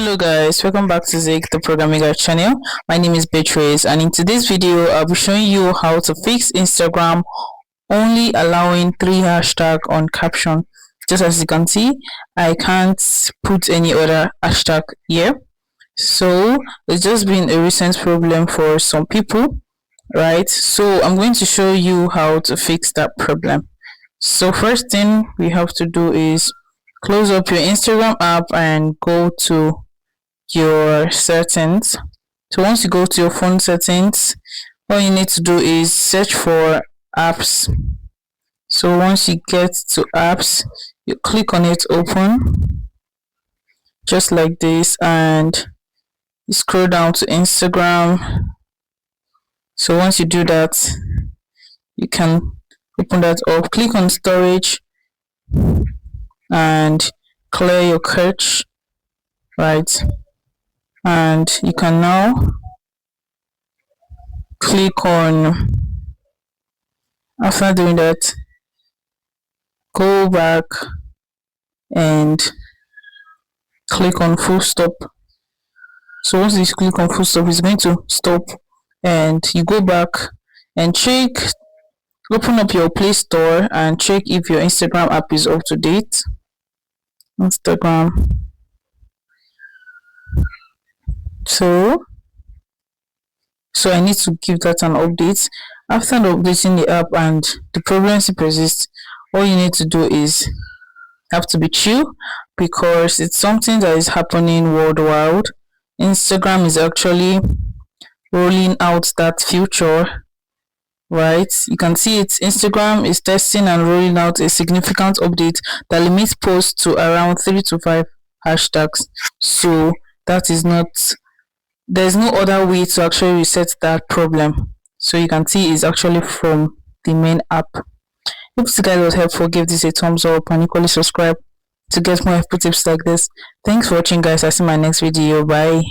Hello guys, welcome back to Zig the programming guide channel. My name is Beatrice, and in today's video I'll be showing you how to fix Instagram only allowing 3 hashtags on caption. Just as you can see, I can't put any other hashtag here, so it's just been a recent problem for some people, right? So I'm going to show you how to fix that problem. So first thing we have to do is close up your Instagram app and go to your settings. So once you go to your phone settings, all you need to do is search for apps. So once you get to apps, you click on it, open, just like this, and you scroll down to Instagram. So once you do that, you can open that up, click on storage and clear your cache, right? And you can now click on, after doing that, go back and click on full stop. So once you click on full stop, it's going to stop, and you go back and check, open up your Play Store and check if your Instagram app is up to date. Instagram. So I need to give that an update. After updating the app and the problems persist, all you need to do is have to be chill, because it's something that is happening worldwide. Instagram is actually rolling out that feature, right? You can see it. Instagram is testing and rolling out a significant update that limits posts to around 3 to 5 hashtags. So that is not, there's no other way to actually reset that problem. So you can see it's actually from the main app. If this guide was helpful, give this a thumbs up and equally subscribe to get more helpful tips like this. Thanks for watching guys. I'll see you in my next video. Bye.